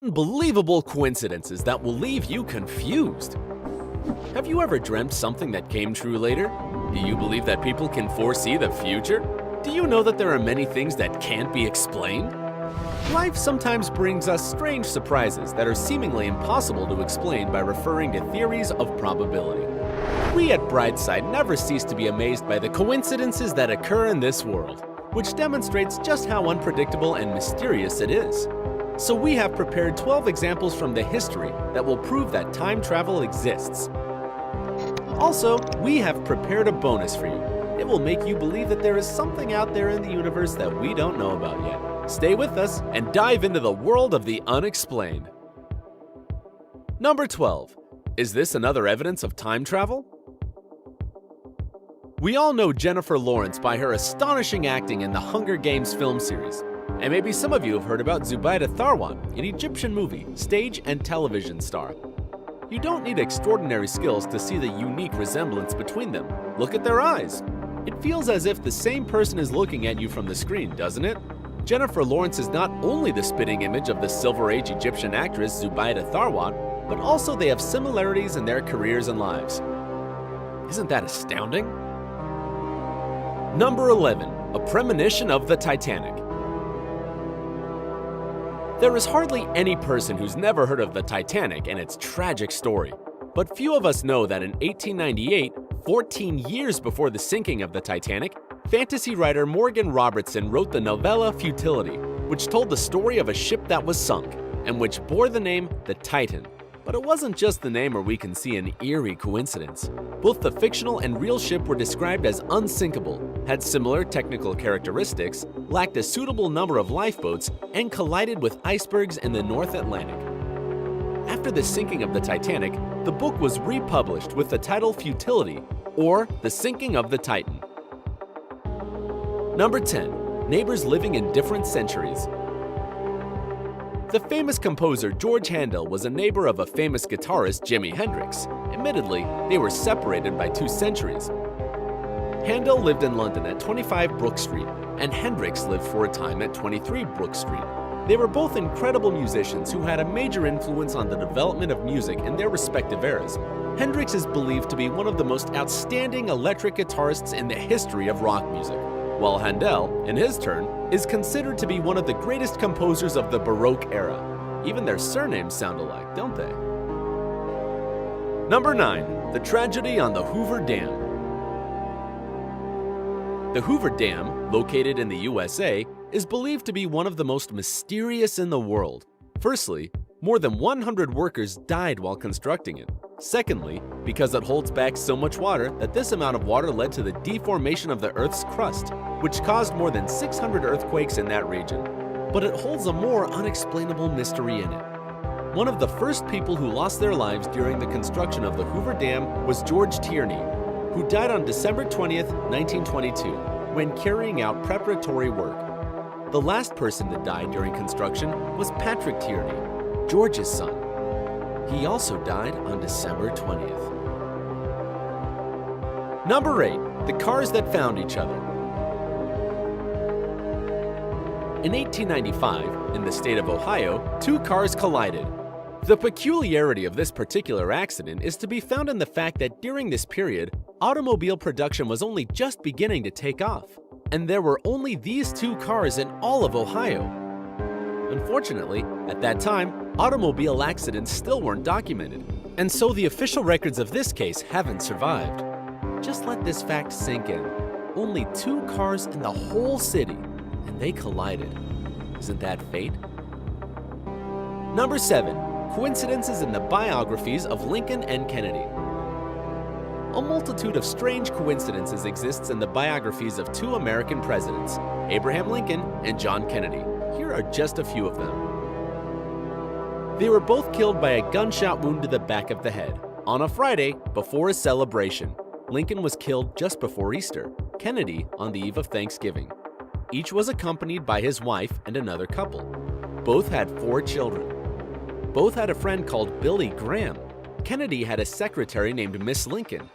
unbelievable coincidences that will leave you confused. Have you ever dreamt something that came true later? Do you believe that people can foresee the future? Do you know that there are many things that can't be explained? Life sometimes brings us strange surprises that are seemingly impossible to explain by referring to theories of probability. We at Brightside never cease to be amazed by the coincidences that occur in this world, which demonstrates just how unpredictable and mysterious it is. So we have prepared 12 examples from the history that will prove that time travel exists. Also, we have prepared a bonus for you. It will make you believe that there is something out there in the universe that we don't know about yet. Stay with us and dive into the world of the unexplained. Number 12. Is this another evidence of time travel? We all know Jennifer Lawrence by her astonishing acting in the Hunger Games film series. And maybe some of you have heard about Zubaida Tharwan, an Egyptian movie, stage, and television star. You don't need extraordinary skills to see the unique resemblance between them. Look at their eyes. It feels as if the same person is looking at you from the screen, doesn't it? Jennifer Lawrence is not only the spitting image of the Silver Age Egyptian actress Zubaida Tharwan, but also they have similarities in their careers and lives. Isn't that astounding? Number 11. A premonition of the Titanic. There is hardly any person who's never heard of the Titanic and its tragic story. But few of us know that in 1898, 14 years before the sinking of the Titanic, fantasy writer Morgan Robertson wrote the novella Futility, which told the story of a ship that was sunk, and which bore the name the Titan. But it wasn't just the name where we can see an eerie coincidence. Both the fictional and real ship were described as unsinkable, had similar technical characteristics, lacked a suitable number of lifeboats, and collided with icebergs in the North Atlantic. After the sinking of the Titanic, the book was republished with the title Futility, or The Sinking of the Titan. Number 10. Neighbors living in different centuries. The famous composer George Handel was a neighbor of a famous guitarist Jimi Hendrix. Admittedly, they were separated by 2 centuries. Handel lived in London at 25 Brook Street, and Hendrix lived for a time at 23 Brook Street. They were both incredible musicians who had a major influence on the development of music in their respective eras. Hendrix is believed to be one of the most outstanding electric guitarists in the history of rock music, while Handel, in his turn, is considered to be one of the greatest composers of the Baroque era. Even their surnames sound alike, don't they? Number 9. The tragedy on the Hoover Dam. The Hoover Dam, located in the USA, is believed to be one of the most mysterious in the world. Firstly, more than 100 workers died while constructing it. Secondly, because it holds back so much water that this amount of water led to the deformation of the Earth's crust, which caused more than 600 earthquakes in that region. But it holds a more unexplainable mystery in it. One of the first people who lost their lives during the construction of the Hoover Dam was George Tierney, who died on December 20th, 1922, when carrying out preparatory work. The last person to die during construction was Patrick Tierney, George's son. He also died on December 20th. Number 8. The cars that found each other. In 1895, in the state of Ohio, 2 cars collided. The peculiarity of this particular accident is to be found in the fact that during this period, automobile production was only just beginning to take off, and there were only these 2 cars in all of Ohio. Unfortunately, at that time, automobile accidents still weren't documented, and so the official records of this case haven't survived. Just let this fact sink in. Only 2 cars in the whole city, and they collided. Isn't that fate? Number 7. Coincidences in the biographies of Lincoln and Kennedy. A multitude of strange coincidences exists in the biographies of 2 American presidents, Abraham Lincoln and John Kennedy. Here are just a few of them. They were both killed by a gunshot wound to the back of the head on a Friday before a celebration. Lincoln was killed just before Easter, Kennedy on the eve of Thanksgiving. Each was accompanied by his wife and another couple. Both had 4 children. Both had a friend called Billy Graham. Kennedy had a secretary named Miss Lincoln.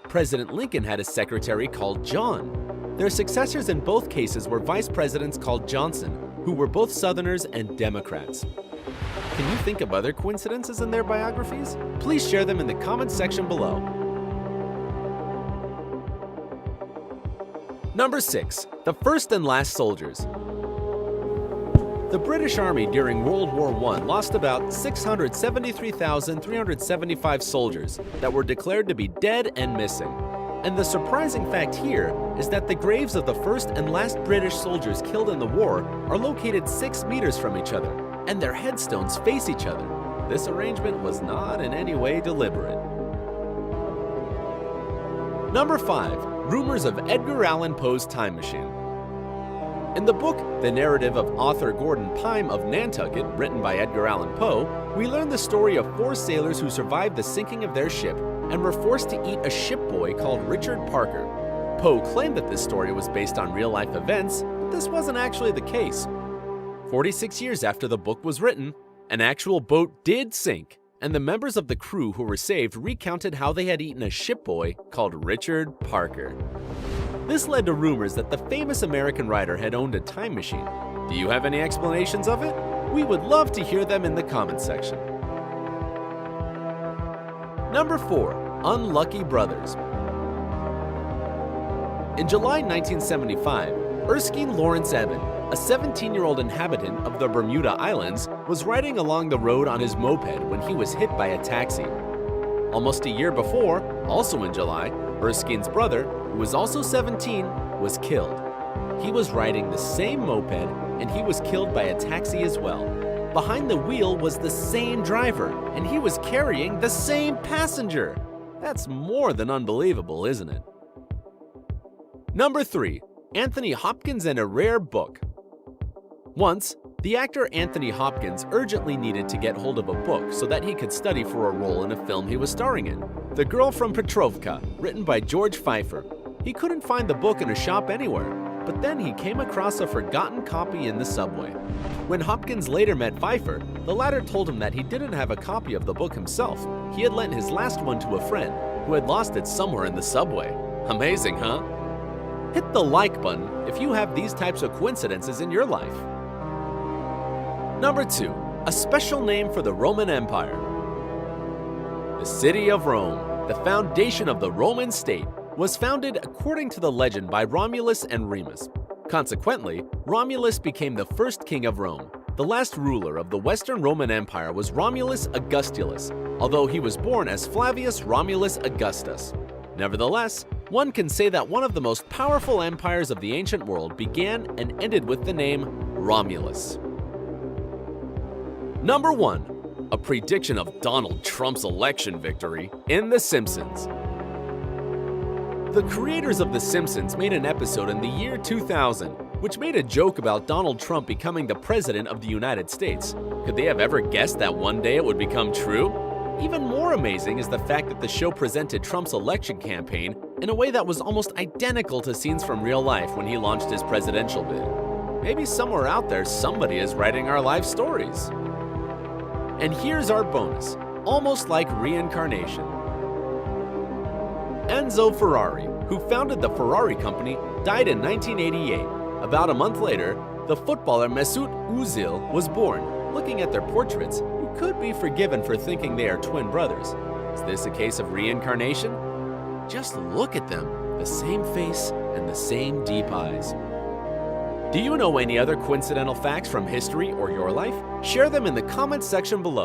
President Lincoln had a secretary called John. Their successors in both cases were vice presidents called Johnson, who were both Southerners and Democrats. Can you think of other coincidences in their biographies? Please share them in the comments section below. Number 6. The First and Last Soldiers. The British Army during World War I lost about 673,375 soldiers that were declared to be dead and missing. And the surprising fact here is that the graves of the first and last British soldiers killed in the war are located 6 meters from each other, and their headstones face each other. This arrangement was not in any way deliberate. Number 5. Rumors of Edgar Allan Poe's time machine. In the book The Narrative of Arthur Gordon Pym of Nantucket, written by Edgar Allan Poe, we learn the story of 4 sailors who survived the sinking of their ship and were forced to eat a shipboy called Richard Parker. Poe claimed that this story was based on real-life events, but this wasn't actually the case. 46 years after the book was written, an actual boat did sink, and the members of the crew who were saved recounted how they had eaten a shipboy called Richard Parker. This led to rumors that the famous American writer had owned a time machine. Do you have any explanations of it? We would love to hear them in the comments section. Number 4. Unlucky Brothers. In July 1975, Erskine Lawrence Eben, a 17-year-old inhabitant of the Bermuda Islands, was riding along the road on his moped when he was hit by a taxi. Almost a year before, also in July, Erskine's brother, who was also 17, was killed. He was riding the same moped and he was killed by a taxi as well. Behind the wheel was the same driver and he was carrying the same passenger. That's more than unbelievable, isn't it? Number 3. Anthony Hopkins and a Rare Book. Once, the actor Anthony Hopkins urgently needed to get hold of a book so that he could study for a role in a film he was starring in, The Girl from Petrovka, written by George Pfeiffer. He couldn't find the book in a shop anywhere, but then he came across a forgotten copy in the subway. When Hopkins later met Pfeiffer, the latter told him that he didn't have a copy of the book himself. He had lent his last one to a friend who had lost it somewhere in the subway. Amazing, huh? Hit the like button if you have these types of coincidences in your life. Number 2. A special name for the Roman Empire. The city of Rome, the foundation of the Roman state, was founded according to the legend by Romulus and Remus. Consequently, Romulus became the first king of Rome. The last ruler of the Western Roman Empire was Romulus Augustulus, although he was born as Flavius Romulus Augustus. Nevertheless, one can say that one of the most powerful empires of the ancient world began and ended with the name Romulus. Number 1. A prediction of Donald Trump's election victory in The Simpsons. The creators of The Simpsons made an episode in the year 2000, which made a joke about Donald Trump becoming the president of the United States. Could they have ever guessed that one day it would become true? Even more amazing is the fact that the show presented Trump's election campaign in a way that was almost identical to scenes from real life when he launched his presidential bid. Maybe somewhere out there somebody is writing our life stories. And here's our bonus, almost like reincarnation. Enzo Ferrari, who founded the Ferrari company, died in 1988. About a month later, the footballer Mesut Özil was born. Looking at their portraits, you could be forgiven for thinking they are twin brothers. Is this a case of reincarnation? Just look at them, the same face and the same deep eyes. Do you know any other coincidental facts from history or your life? Share them in the comments section below.